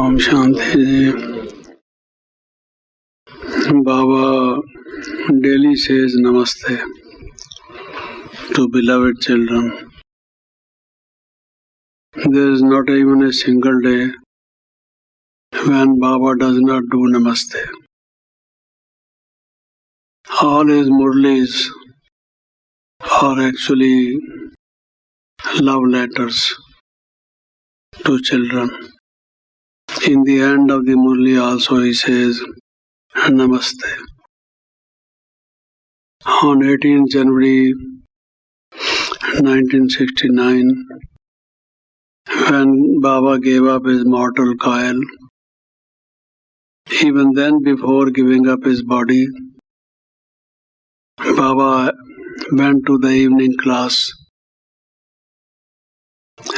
Om Shanti Ji. Baba daily says Namaste to beloved children. There is not even a single day when Baba does not do Namaste. All his murlis are actually love letters to children. In the end of the murli also he says Namaste. On 18 January 1969, when Baba gave up his mortal coil, even then before giving up his body, Baba went to the evening class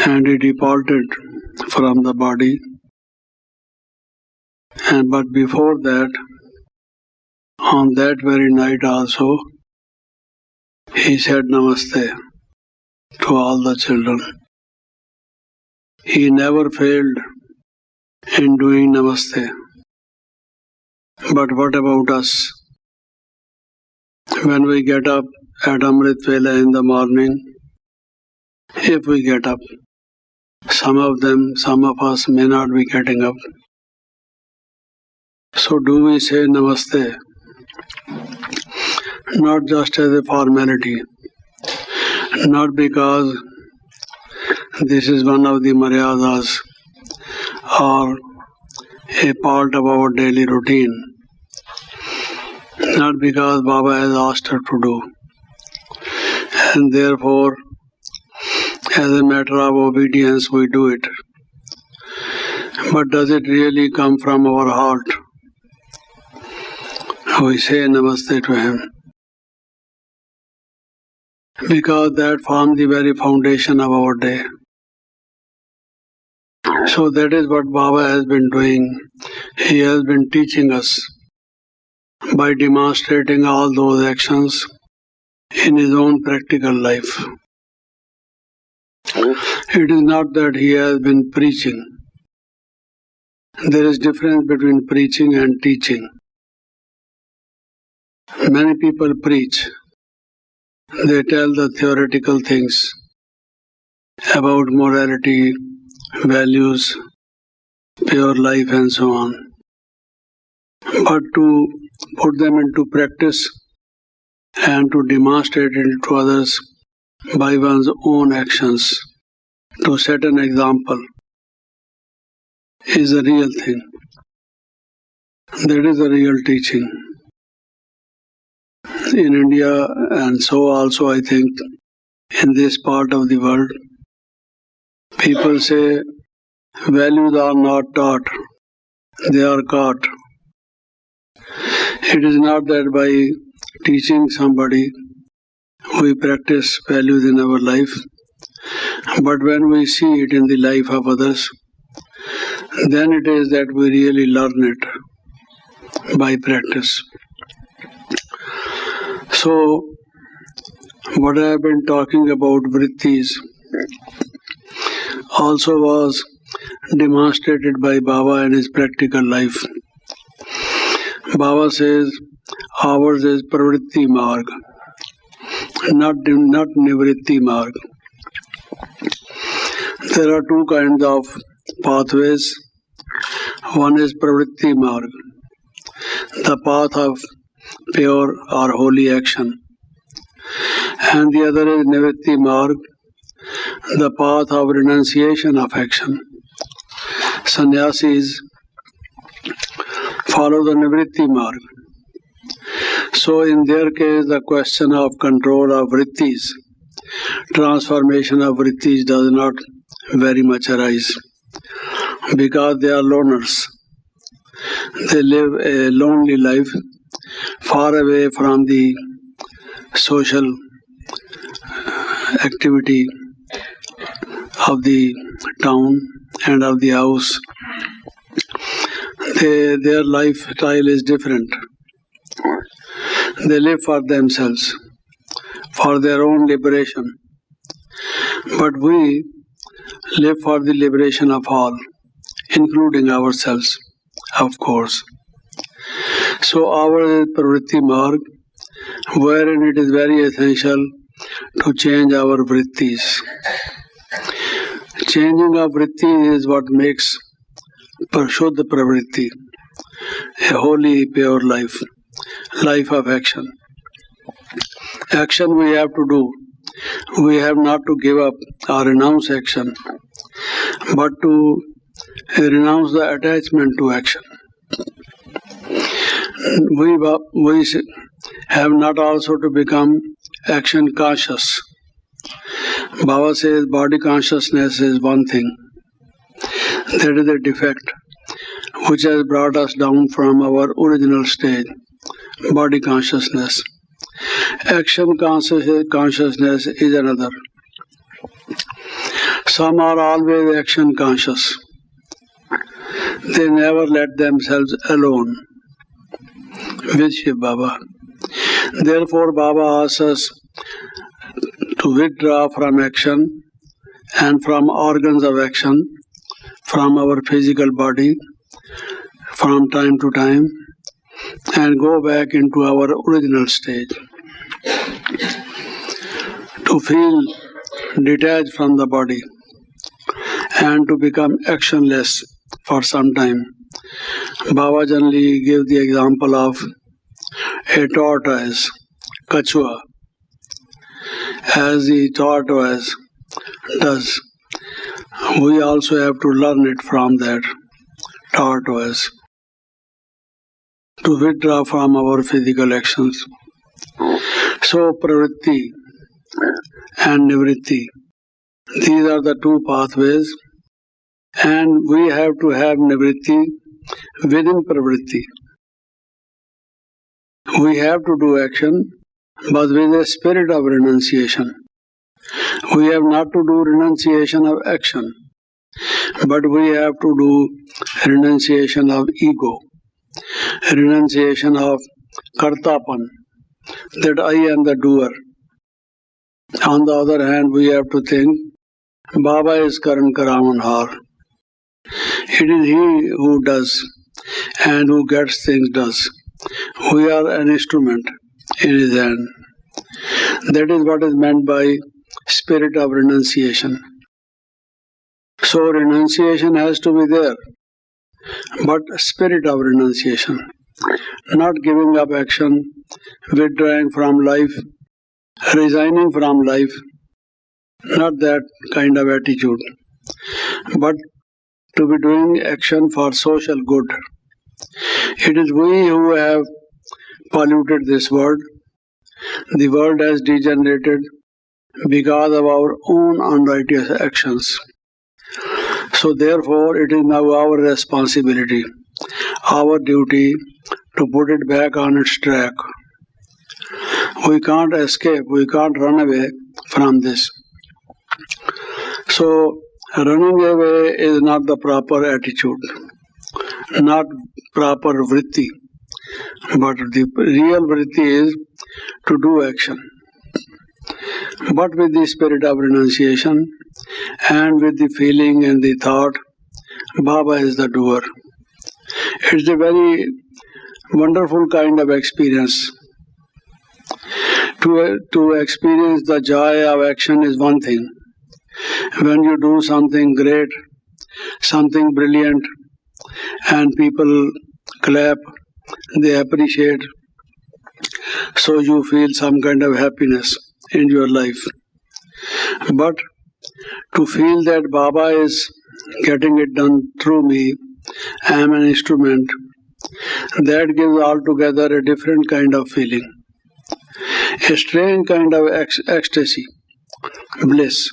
and he departed from the body. But before that, on that very night also, he said Namaste to all the children. He never failed in doing Namaste. But what about us? When we get up at Amrit Vela in the morning, if we get up, some of us may not be getting up. So do we say Namaste? Not just as a formality, not because this is one of the maryadas or a part of our daily routine, not because Baba has asked her to do, and therefore as a matter of obedience we do it. But does it really come from our heart? We say Namaste to him because that forms the very foundation of our day. So that is what Baba has been doing. He has been teaching us by demonstrating all those actions in his own practical life. It is not that he has been preaching. There is difference between preaching and teaching. Many people preach. They tell the theoretical things about morality, values, pure life and so on. But to put them into practice and to demonstrate it to others by one's own actions, to set an example, is a real thing. That is a real teaching. In India, and so also I think in this part of the world, people say values are not taught, they are caught. It is not that by teaching somebody we practice values in our life, but when we see it in the life of others, then it is that we really learn it by practice. So, what I have been talking about vrittis also was demonstrated by Baba in his practical life. Baba says, ours is pravritti marg, not nivritti marg. There are two kinds of pathways. One is pravritti marg, the path of pure or holy action, and the other is nivritti marg, the path of renunciation of action. Sannyasis follow the nivritti marg. So in their case, the question of control of vrittis, transformation of vrittis does not very much arise because they are loners. They live a lonely life far away from the social activity of the town and of the house. Their lifestyle is different. They live for themselves, for their own liberation. But we live for the liberation of all, including ourselves, of course. So our pravritti marg, wherein it is very essential to change our vrittis. Changing of vritti is what makes Parshuddha pravritti a holy, pure life, life of action. Action we have to do. We have not to give up or renounce action, but to renounce the attachment to action. We have not also to become action conscious. Baba says body consciousness is one thing. That is a defect which has brought us down from our original stage, body consciousness. Action consciousness is another. Some are always action conscious. They never let themselves alone with Shiv Baba. Therefore, Baba asks us to withdraw from action and from organs of action, from our physical body, from time to time, and go back into our original stage. To feel detached from the body and to become actionless for some time. Baba generally gave the example of a tortoise, kachua, as the tortoise does. We also have to learn it from that tortoise to withdraw from our physical actions. So, pravritti and nivritti, these are the two pathways, and we have to have nivritti within pravritti. We have to do action, but with a spirit of renunciation. We have not to do renunciation of action, but we have to do renunciation of ego, renunciation of kartapan, that I am the doer. On the other hand, we have to think, Baba is Karan Karamanhar. It is he who does and who gets things done. We are an instrument in his hand. That is what is meant by spirit of renunciation. So renunciation has to be there, but spirit of renunciation, not giving up action, withdrawing from life, resigning from life, not that kind of attitude, but to be doing action for social good. It is we who have polluted this world. The world has degenerated because of our own unrighteous actions. So therefore, it is now our responsibility, our duty to put it back on its track. We can't escape, we can't run away from this. So, running away is not the proper attitude, not proper vritti, but the real vritti is to do action. But with the spirit of renunciation and with the feeling and the thought, Baba is the doer. It's a very wonderful kind of experience. To experience the joy of action is one thing. When you do something great, something brilliant, and people clap, they appreciate, so you feel some kind of happiness in your life. But to feel that Baba is getting it done through me, I am an instrument, that gives altogether a different kind of feeling. A strange kind of ecstasy, bliss.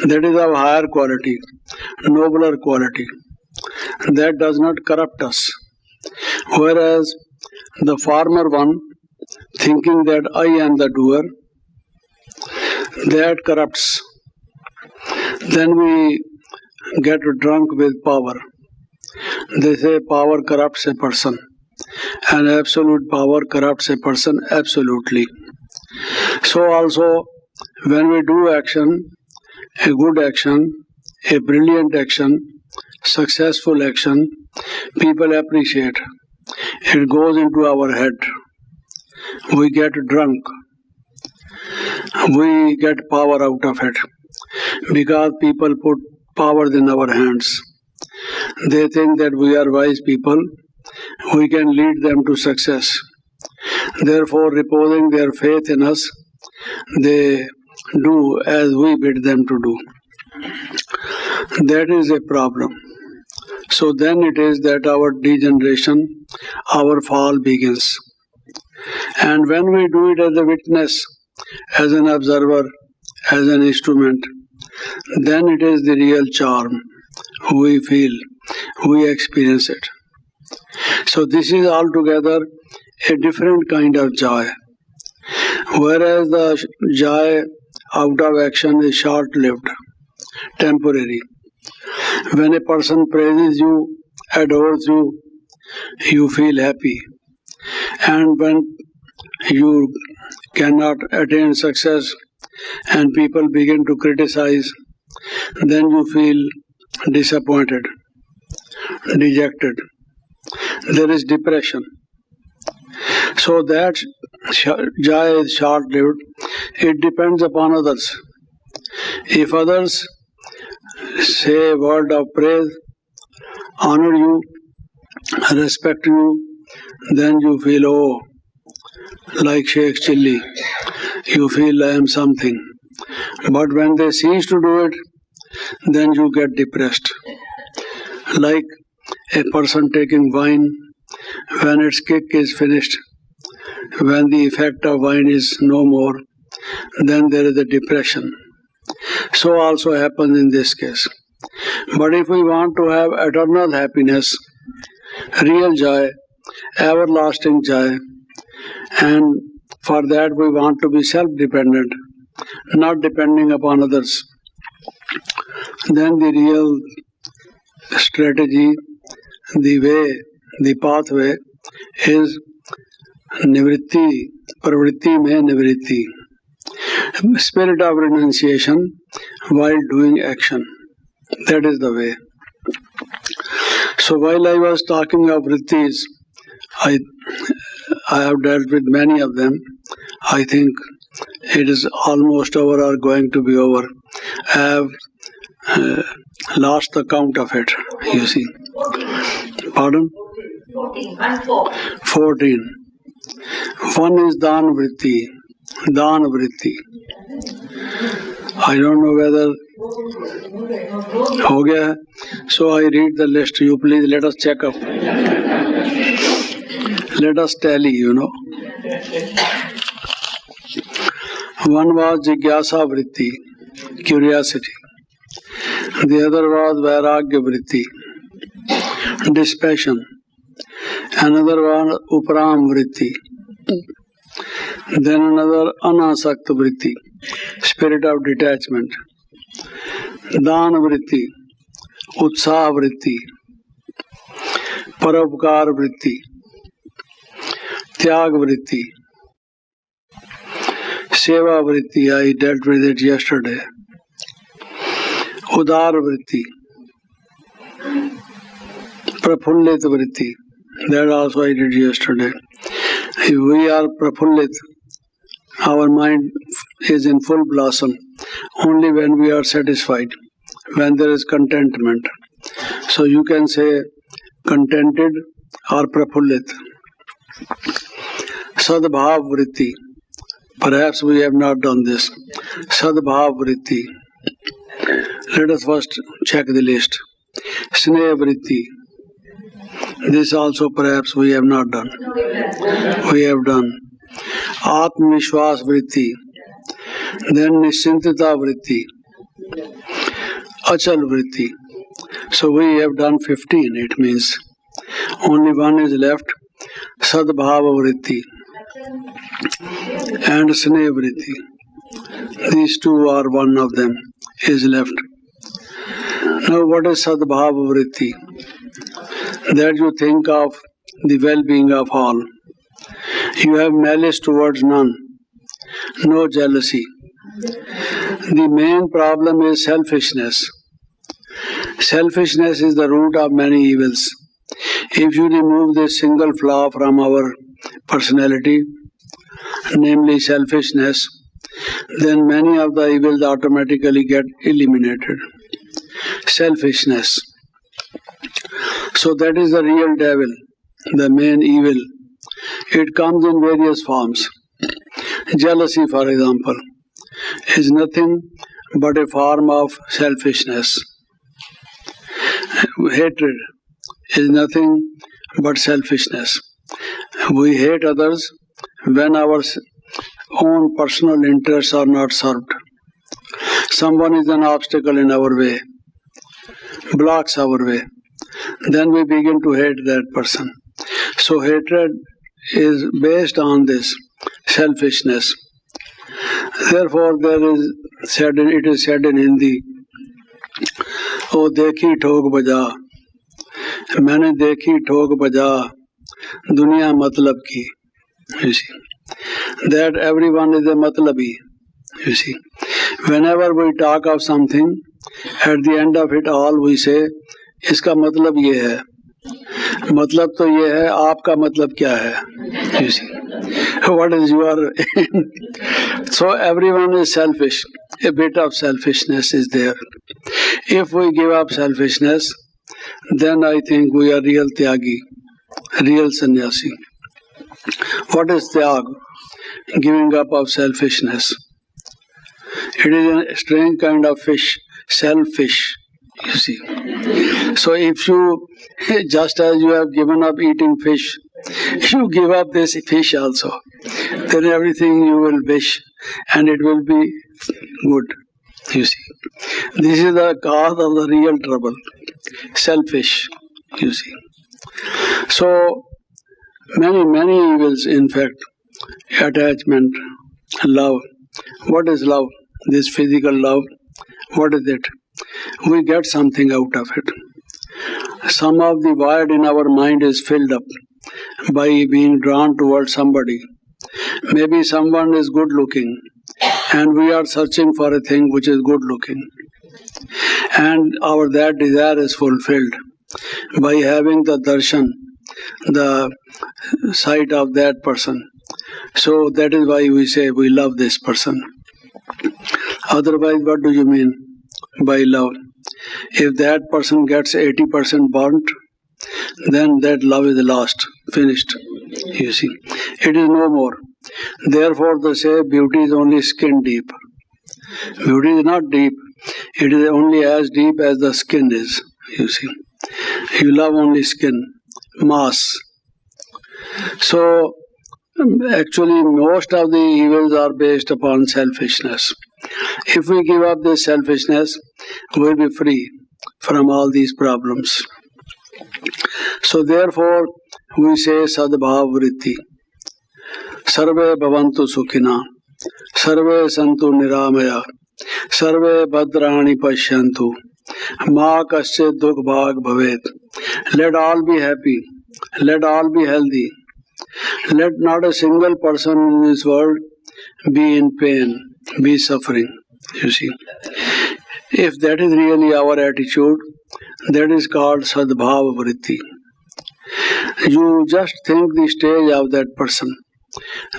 That is of higher quality, nobler quality. That does not corrupt us. Whereas the former one, thinking that I am the doer, that corrupts. Then we get drunk with power. They say power corrupts a person, and absolute power corrupts a person absolutely. So also, when we do action, a good action, a brilliant action, successful action, people appreciate. It goes into our head. We get drunk. We get power out of it because people put power in our hands. They think that we are wise people. We can lead them to success. Therefore, reposing their faith in us, they do as we bid them to do. That is a problem. So then it is that our degeneration, our fall begins. And when we do it as a witness, as an observer, as an instrument, then it is the real charm. We feel, we experience it. So this is altogether a different kind of joy. Whereas the joy out of action is short-lived, temporary. When a person praises you, adores you, you feel happy. And when you cannot attain success and people begin to criticize, then you feel disappointed, dejected. There is depression. So that joy is short-lived. It depends upon others. If others say a word of praise, honor you, respect you, then you feel, oh, like Sheikh Chilli, you feel I am something. But when they cease to do it, then you get depressed. Like a person taking wine, when its kick is finished, when the effect of wine is no more, then there is a depression. So also happens in this case. But if we want to have eternal happiness, real joy, everlasting joy, and for that we want to be self-dependent, not depending upon others, then the real strategy, the way, the pathway is nivritti, pravritti mein nivritti, spirit of renunciation while doing action. That is the way. So while I was talking of vrittis, I have dealt with many of them. I think it is almost over or going to be over. I have lost the count of it, you see. Pardon? 14. One is Dan Vritti. Dan Vritti. I don't know whether ho gaya hai. So I read the list. You please let us check up. Let us tally, you know. One was Jigyasa Vritti, curiosity. The other was Vairagya Vritti, dispassion. Another was Upram Vritti. Then another Anasakta Vritti, spirit of detachment. Dan Vritti, Utsaha Vritti, Paropkar Vritti, Tyag Vritti, Seva Vritti, I dealt with it yesterday. Udar Vritti, Prafullit Vritti, that also I did yesterday. If we are Prafullit, our mind is in full blossom only when we are satisfied, when there is contentment. So you can say contented or Prafullit. Sadbhav Vritti, perhaps we have not done this. Sadbhav Vritti. Let us first check the list. Sneha Vritti. This also perhaps we have not done. We have done. Atma Vishwas Vritti. Then Nishchintita Vritti. Achal Vritti. So we have done 15, it means. Only one is left. Sadbhava Vritti and Sneha Vritti. These two are one of them is left. Now what is Sadbhava Vritti? That you think of the well-being of all. You have malice towards none, no jealousy. The main problem is selfishness. Selfishness is the root of many evils. If you remove this single flaw from our personality, namely selfishness, then many of the evils automatically get eliminated. Selfishness. So that is the real devil, the main evil. It comes in various forms. Jealousy, for example, is nothing but a form of selfishness. Hatred is nothing but selfishness. We hate others when our own personal interests are not served. Someone is an obstacle in our way, blocks our way. Then we begin to hate that person. So hatred is based on this selfishness. Therefore, it is said in Hindi, "O dekhi thok baja, मैंने देखी ठोक बजा, दुनिया मतलब की." You see, that everyone is a matlabi. You see, whenever we talk of something, at the end of it all we say, इसका मतलब ये है. मतलब तो ये है, आपका मतलब क्या है? You see, what is your... So everyone is selfish. A bit of selfishness is there. If we give up selfishness, then I think we are real tyagi, real sannyasi. What is tyag? Giving up of selfishness. It is a strange kind of fish, selfish, you see. So if you, just as you have given up eating fish, you give up this fish also, then everything you will wish and it will be good, you see. This is the cause of the real trouble. Selfish, you see. So, many evils, in fact. Attachment, love. What is love? This physical love, what is it? We get something out of it. Some of the void in our mind is filled up by being drawn towards somebody. Maybe someone is good looking and we are searching for a thing which is good looking. And that desire is fulfilled by having the darshan, the sight of that person. So that is why we say we love this person. Otherwise, what do you mean by love? If that person gets 80% burnt, then that love is lost, finished. You see, it is no more. Therefore, they say beauty is only skin deep. Beauty is not deep. It is only as deep as the skin is. You see, you love only skin, mass. So, actually, most of the evils are based upon selfishness. If we give up this selfishness, we will be free from all these problems. So, therefore, we say Sadbhav Vritti. Sarve Bhavantu Sukhina. Sarve Santu Niramaya. Sarve Bhadrani Pashyantu. Ma Kasya Dukh Bhag Bhavet. Let all be happy. Let all be healthy. Let not a single person in this world be in pain, be suffering. You see, if that is really our attitude, that is called Sadbhava Vritti. You just think the stage of that person,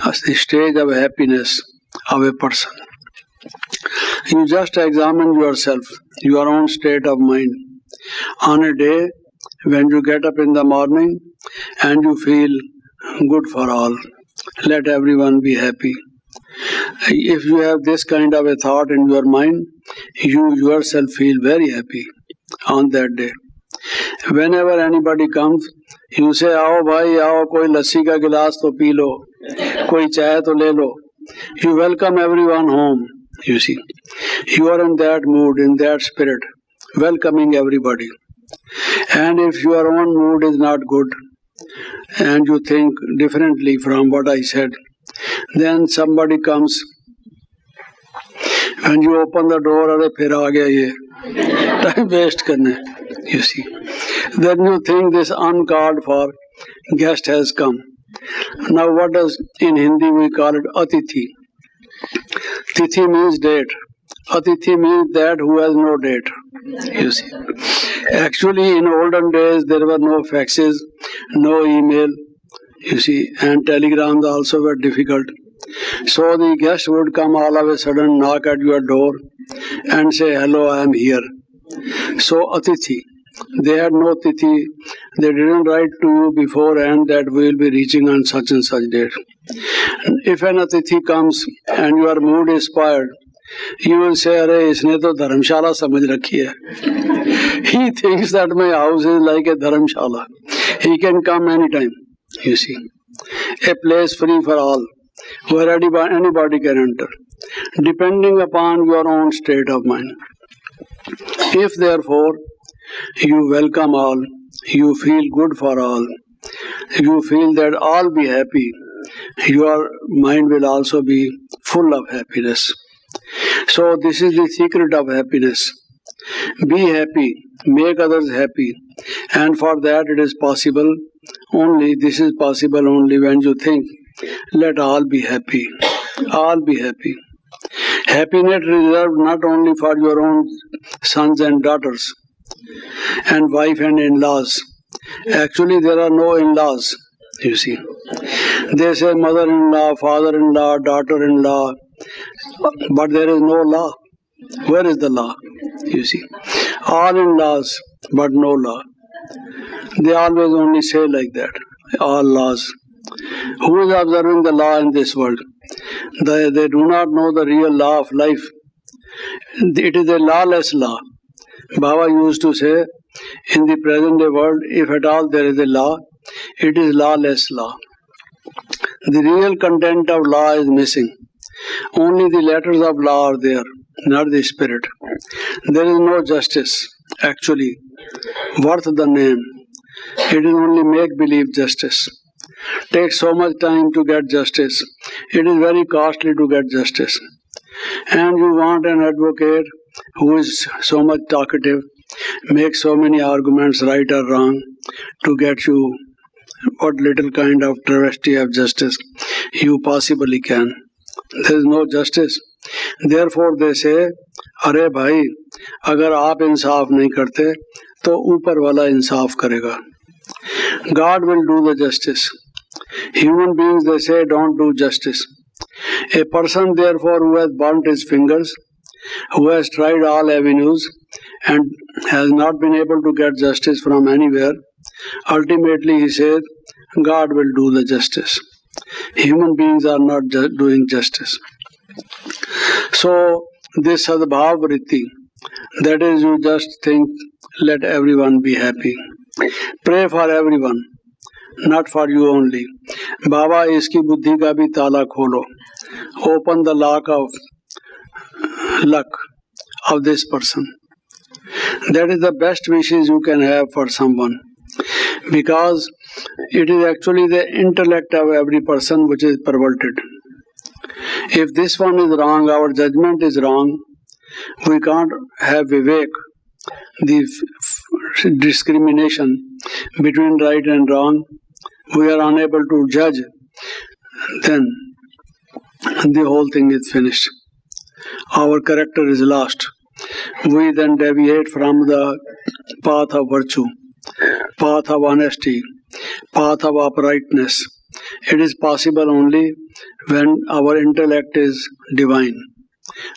the stage of happiness of a person. You just examine yourself, your own state of mind. On a day when you get up in the morning and you feel good for all, let everyone be happy. If you have this kind of a thought in your mind, you yourself feel very happy on that day. Whenever anybody comes, you say, "Aao bhai, aao, koi lassi ka gilas to pee lo, koi chai to le lo." You welcome everyone home, you see. You are in that mood, in that spirit, welcoming everybody. And if your own mood is not good, and you think differently from what I said, then somebody comes. When you open the door, "Arey phir aa gaya ye, time waste karne," you see. Then you think this uncalled for guest has come. Now what does in Hindi we call it? Atithi. Tithi means date. Atithi means that who has no date. You see. Actually, in olden days, there were no faxes, no email, you see, and telegrams also were difficult. So the guest would come all of a sudden, knock at your door and say, "Hello, I am here." So, Atithi. They had no tithi. They didn't write to you beforehand that we will be reaching on such and such date. If an Atithi comes and your mood is spoiled, you will say, "Arey, isne to dharamshala samajh rakhi hai." He thinks that my house is like a dharamshala. He can come anytime, you see. A place free for all, where anybody can enter, depending upon your own state of mind. If therefore you welcome all, you feel good for all, you feel that all be happy, your mind will also be full of happiness. So this is the secret of happiness. Be happy, make others happy, and for that it is possible only, this is possible only when you think, let all be happy. All be happy. Happiness reserved not only for your own sons and daughters and wife and in-laws. Actually, there are no in-laws, you see. They say mother-in-law, father-in-law, daughter-in-law, but there is no law. Where is the law? You see. All in-laws, but no law. They always only say like that. All laws. Who is observing the law in this world? They do not know the real law of life. It is a lawless law. Baba used to say, in the present day world, if at all there is a law, it is lawless law. The real content of law is missing. Only the letters of law are there, not the spirit. There is no justice, actually, worth the name. It is only make-believe justice. Takes so much time to get justice. It is very costly to get justice. And you want an advocate who is so much talkative, makes so many arguments right or wrong to get you what little kind of travesty of justice you possibly can. There is no justice. Therefore they say, अरे भाई, अगर आप इंसाफ नहीं करते तो ऊपर वाला इंसाफ करेगा. God will do the justice. Human beings, they say, don't do justice. A person, therefore, who has burnt his fingers, who has tried all avenues and has not been able to get justice from anywhere, ultimately he says, God will do the justice. Human beings are not doing justice. So, this sadbhav vritti, that is, you just think, let everyone be happy. Pray for everyone, not for you only. Baba, iski buddhi ka bhi tala kholo. Open the lock of luck of this person. That is the best wishes you can have for someone. Because it is actually the intellect of every person which is perverted. If this one is wrong, our judgment is wrong, we can't have vivek, the discrimination between right and wrong, we are unable to judge, then the whole thing is finished. Our character is lost. We then deviate from the path of virtue, path of honesty, path of uprightness. It is possible only when our intellect is divine,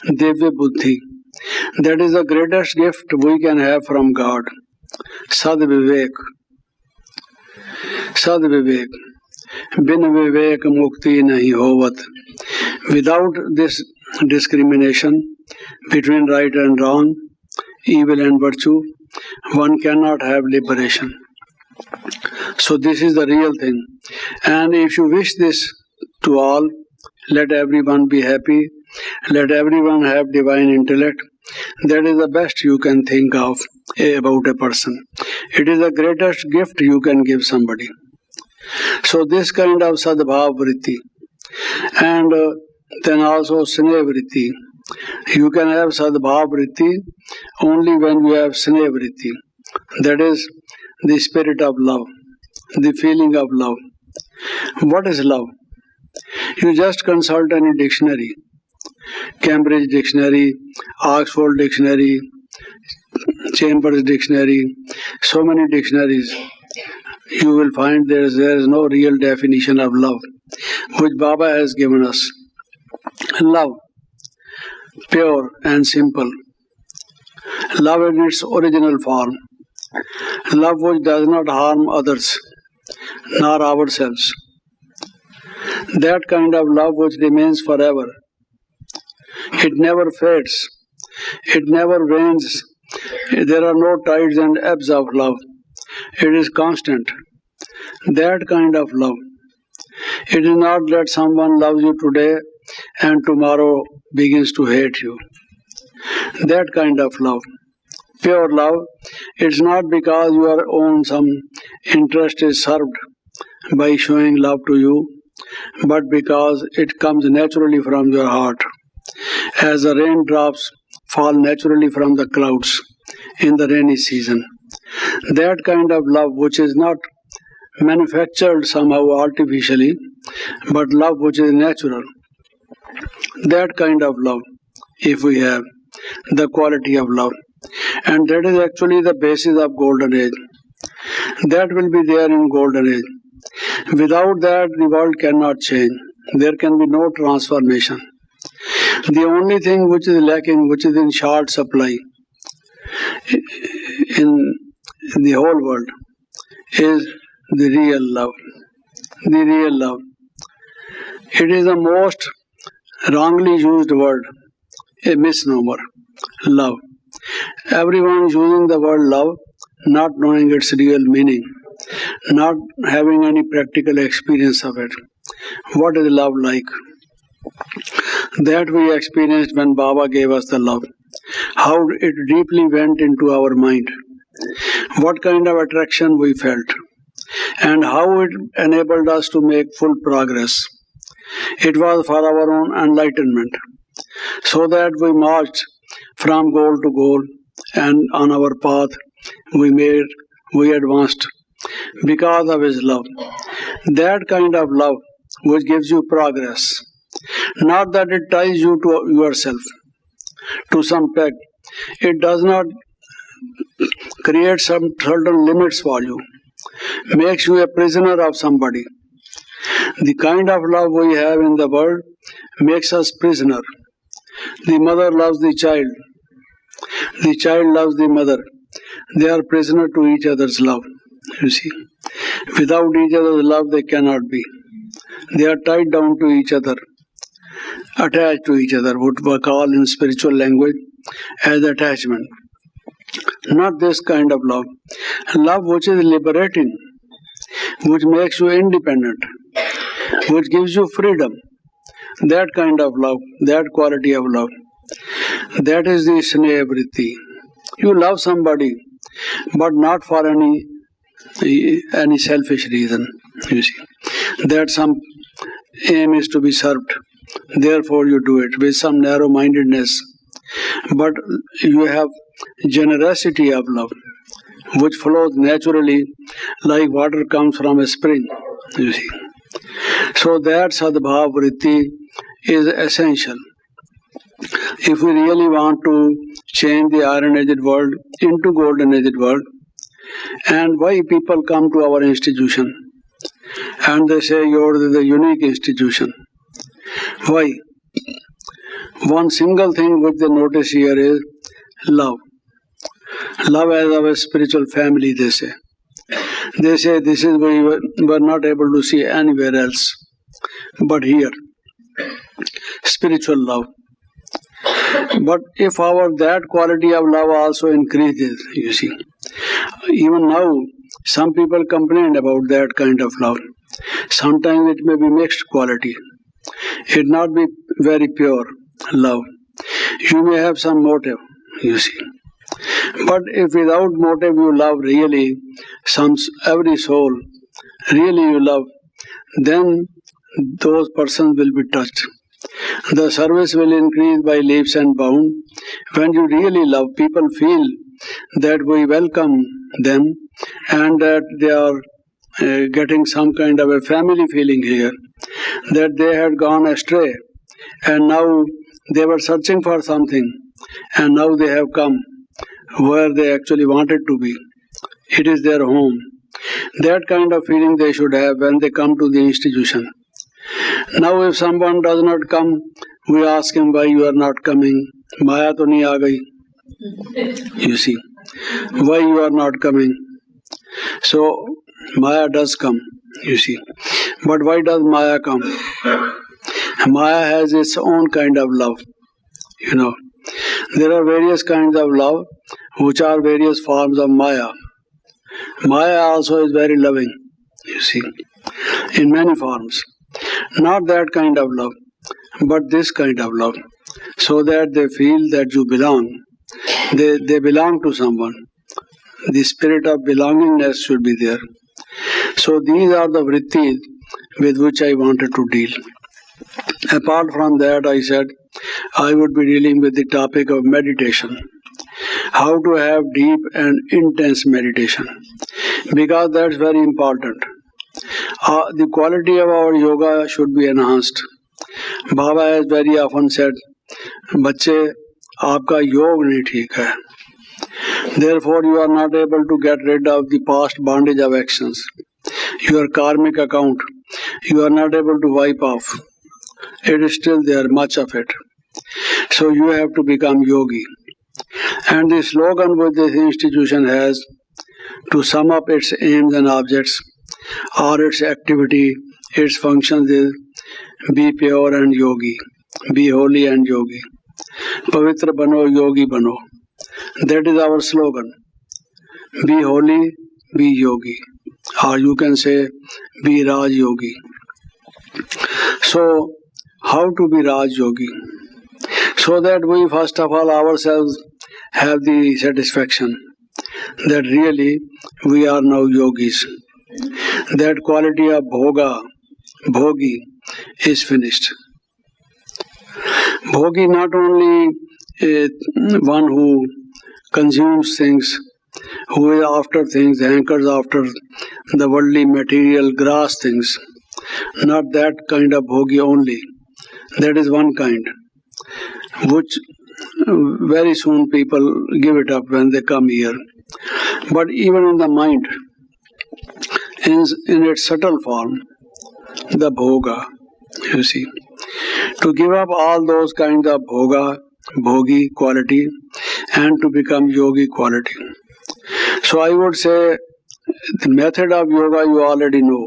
Divya Buddhi. That is the greatest gift we can have from God. Sad Vivek. Sad Vivek. Bin Vivek Mukti Nahi Hovat. Without this discrimination between right and wrong, evil and virtue, one cannot have liberation. So this is the real thing. And if you wish this to all, let everyone be happy, let everyone have divine intellect. That is the best you can think of about a person. It is the greatest gift you can give somebody. So this kind of sadbhav vritti, and then also sneh vritti. You can have sadbhav vritti only when you have sneh vritti. That is the spirit of love, the feeling of love. What is love? You just consult any dictionary, Cambridge Dictionary, Oxford Dictionary, Chambers Dictionary, so many dictionaries, you will find there is no real definition of love, which Baba has given us. Love, pure and simple. Love in its original form. Love which does not harm others, nor ourselves. That kind of love which remains forever. It never fades. It never wanes. There are no tides and ebbs of love. It is constant. That kind of love. It is not that someone loves you today and tomorrow begins to hate you. That kind of love. Pure love, it's not because your own some interest is served by showing love to you, but because it comes naturally from your heart, as the raindrops fall naturally from the clouds in the rainy season. That kind of love which is not manufactured somehow artificially, but love which is natural. That kind of love, if we have the quality of love, and that is actually the basis of golden age. That will be there in golden age. Without that, the world cannot change. There can be no transformation. The only thing which is lacking, which is in short supply in the whole world, is the real love. The real love. It is the most wrongly used word, a misnomer. Love. Everyone is using the word love, not knowing its real meaning, not having any practical experience of it. What is love like? That we experienced when Baba gave us the love. How it deeply went into our mind. What kind of attraction we felt. And how it enabled us to make full progress. It was for our own enlightenment, so that we marched from goal to goal, and on our path we advanced because of His love. That kind of love which gives you progress, not that it ties you to yourself, to some peg. It does not create some certain limits for you, makes you a prisoner of somebody. The kind of love we have in the world makes us prisoner. The mother loves the child. The child loves the mother. They are prisoner to each other's love. You see, without each other's love, they cannot be. They are tied down to each other, attached to each other, what we call in spiritual language as attachment. Not this kind of love. Love which is liberating, which makes you independent, which gives you freedom. That kind of love, that quality of love, that is the sneha vritti. You love somebody, but not for any selfish reason. You see, that some aim is to be served. Therefore, you do it with some narrow-mindedness. But you have generosity of love, which flows naturally like water comes from a spring. You see. So that sadbhav vritti is essential. If we really want to change the iron aged world into golden aged world, and why people come to our institution and they say yours is a unique institution. Why? One single thing which they notice here is love. Love as our spiritual family, they say. They say this is we were not able to see anywhere else but here. Spiritual love. But if that quality of love also increases, you see. Even now, some people complain about that kind of love. Sometimes it may be mixed quality. It not be very pure love. You may have some motive, you see. But if without motive you love really, every soul, really you love, then those persons will be touched. The service will increase by leaps and bounds. When you really love, people feel that we welcome them and that they are getting some kind of a family feeling here, that they had gone astray and now they were searching for something and now they have come where they actually wanted to be. It is their home. That kind of feeling they should have when they come to the institution. Now if someone does not come, we ask him why you are not coming. Maya to nahi aa gayi. You see, why you are not coming. So Maya does come, you see. But why does Maya come? Maya has its own kind of love, you know. There are various kinds of love which are various forms of Maya. Maya also is very loving, you see, in many forms. Not that kind of love, but this kind of love, so that they feel that you belong. They belong to someone. The spirit of belongingness should be there. So these are the vrittis with which I wanted to deal. Apart from that, I said I would be dealing with the topic of meditation. How to have deep and intense meditation. Because that's very important. The quality of our yoga should be enhanced. Baba has very often said, बच्चे आपका योग नहीं ठीक है. Therefore, you are not able to get rid of the past bondage of actions. Your karmic account, you are not able to wipe off. It is still there, much of it. So you have to become yogi. And the slogan which this institution has, to sum up its aims and objects, or its activity, its functions is, be pure and yogi, be holy and yogi. Pavitra bano, yogi bano. That is our slogan. Be holy, be yogi. Or you can say, be Raj Yogi. So, how to be Raj Yogi? So that we first of all ourselves have the satisfaction that really we are now yogis. That quality of bhoga, bhogi, is finished. Bhogi not only one who consumes things, who is after things, hankers after the worldly material grass things. Not that kind of bhogi only. That is one kind, which very soon people give it up when they come here. But even in the mind, in its subtle form, the bhoga, you see. To give up all those kinds of bhoga, bhogi quality, and to become yogi quality. So I would say the method of yoga you already know.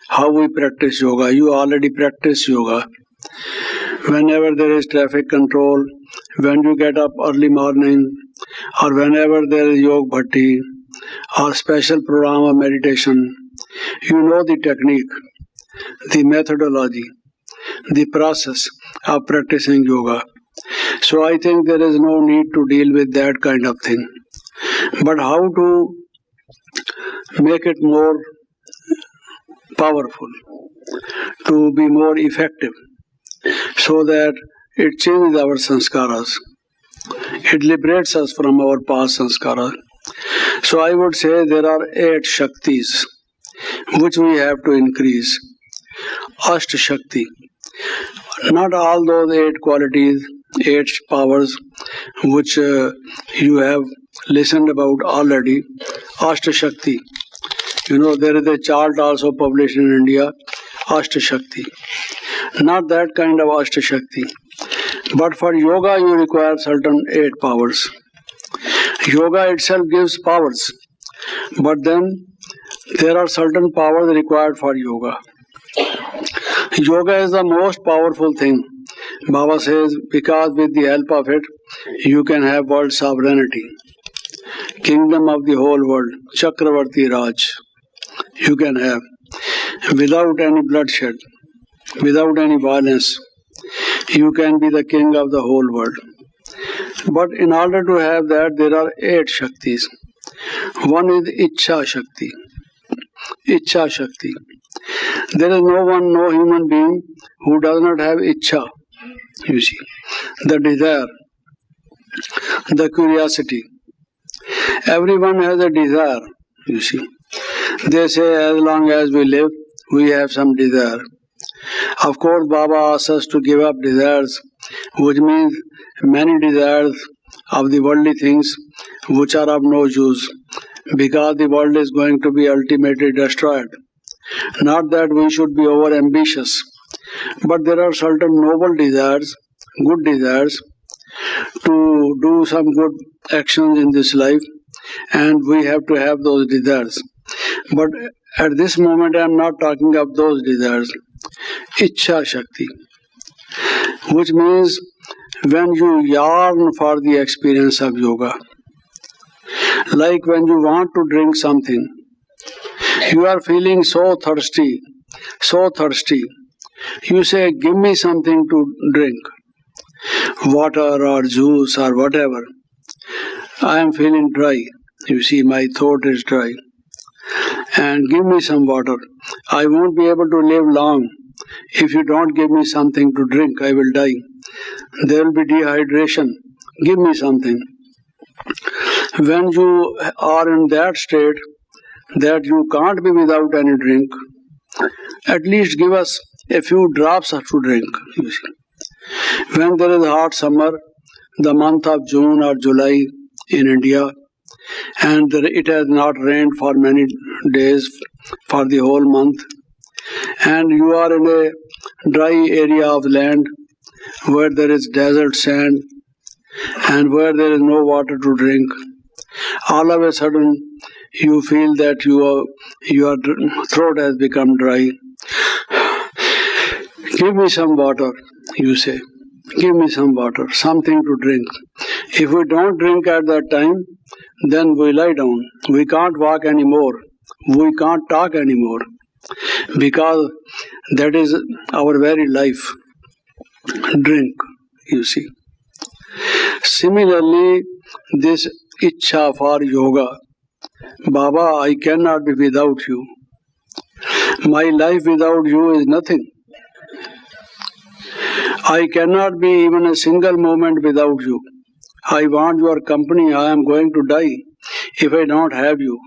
How we practice yoga. You already practice yoga. Whenever there is traffic control, when you get up early morning, or whenever there is yoga bhatti, or special program of meditation, you know the technique, the methodology, the process of practicing yoga. So I think there is no need to deal with that kind of thing. But how to make it more powerful, to be more effective, so that it changes our sanskaras. It liberates us from our past sanskaras. So I would say there are 8 Shaktis which we have to increase. Ashta Shakti. Not all those 8 qualities, 8 powers which you have listened about already. Ashta Shakti. You know, there is a chart also published in India, Ashta Shakti. Not that kind of Ashta Shakti. But for yoga you require certain 8 powers. Yoga itself gives powers. But then there are certain powers required for yoga. Yoga is the most powerful thing. Baba says, because with the help of it, you can have world sovereignty. Kingdom of the whole world, Chakravarti Raj. You can have without any bloodshed, without any violence. You can be the king of the whole world. But in order to have that, there are 8 Shaktis. One is Ichha Shakti. Ichha Shakti. There is no one, no human being who does not have Ichha. You see, the desire, the curiosity. Everyone has a desire, you see. They say as long as we live, we have some desire. Of course, Baba asks us to give up desires, which means many desires of the worldly things which are of no use, because the world is going to be ultimately destroyed. Not that we should be over ambitious, but there are certain noble desires, good desires, to do some good actions in this life, and we have to have those desires. But at this moment, I am not talking of those desires. Ichha Shakti, which means when you yearn for the experience of yoga, like when you want to drink something, you are feeling so thirsty, so thirsty. You say, give me something to drink, water or juice or whatever. I am feeling dry. You see, my throat is dry. And give me some water. I won't be able to live long. If you don't give me something to drink, I will die. There will be dehydration. Give me something. When you are in that state that you can't be without any drink, at least give us a few drops to drink. You see. When there is hot summer, the month of June or July in India, and it has not rained for many days, for the whole month, and you are in a dry area of land where there is desert sand and where there is no water to drink, all of a sudden you feel that your throat has become dry. Give me some water, you say. Give me some water, something to drink. If we don't drink at that time, then we lie down. We can't walk anymore. We can't talk anymore. Because that is our very life. Drink, you see. Similarly, this Ichha for yoga. Baba, I cannot be without you. My life without you is nothing. I cannot be even a single moment without you. I want your company. I am going to die if I don't have you.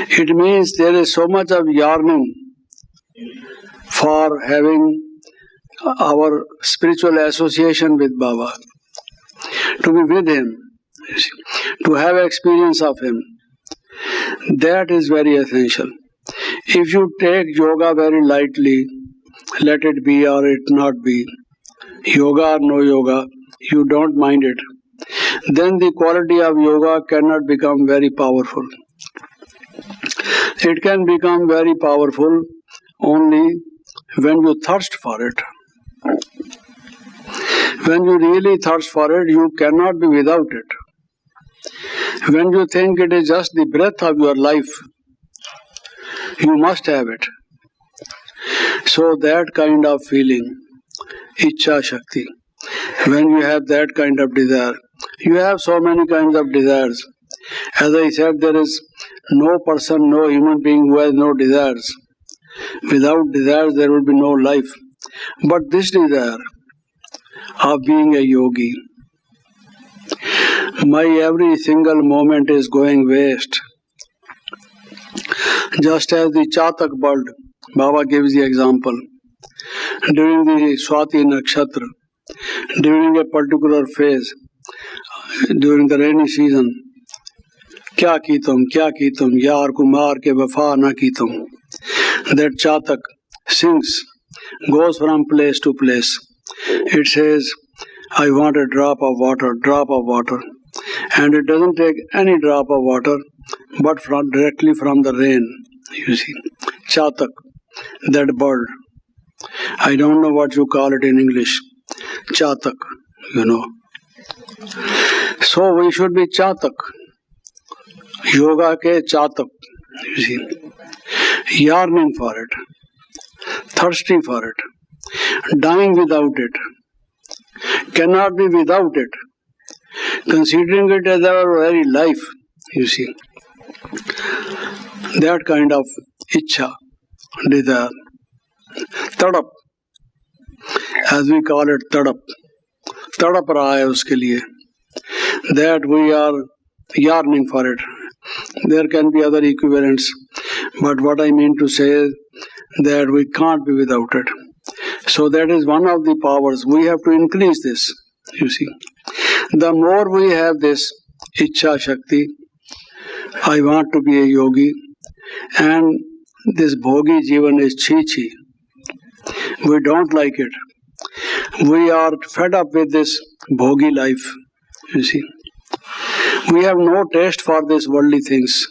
It means there is so much of yearning for having our spiritual association with Baba, to be with him, to have experience of him. That is very essential. If you take yoga very lightly, let it be or it not be, yoga or no yoga, you don't mind it, then the quality of yoga cannot become very powerful. It can become very powerful only when you thirst for it. When you really thirst for it, you cannot be without it. When you think it is just the breath of your life, you must have it. So that kind of feeling, Ichha Shakti, when you have that kind of desire, you have so many kinds of desires. As I said, there is no person, no human being who has no desires. Without desires, there will be no life. But this desire of being a yogi, my every single moment is going waste. Just as the Chatak bird, Baba gives the example, during the Swati Nakshatra, during a particular phase, during the rainy season, kya ki tum, yaar ko maar ke wafa na ki tum. That Chatak sings, goes from place to place. It says, I want a drop of water. And it doesn't take any drop of water, but directly from the rain. You see, Chatak, that bird. I don't know what you call it in English. Chatak, you know. So we should be Chatak. Yoga ke Chatak, you see. Yearning for it. Thirsty for it. Dying without it. Cannot be without it. Considering it as our very life, you see. That kind of Ichha, desire. Tadap, as we call it, tadap. Tadap raha hai uske liye. That we are yearning for it. There can be other equivalents, but what I mean to say is that we can't be without it. So that is one of the powers. We have to increase this, you see. The more we have this Ichcha Shakti, I want to be a yogi, and this Bhogi Jivan is Chi. We don't like it. We are fed up with this Bhogi life, you see. We have no taste for these worldly things.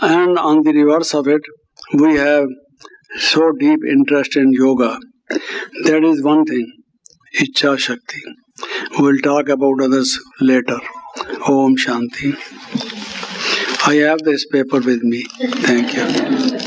And on the reverse of it, we have so deep interest in yoga. That is one thing, Ichcha Shakti. We'll talk about others later. Om Shanti. I have this paper with me. Thank you.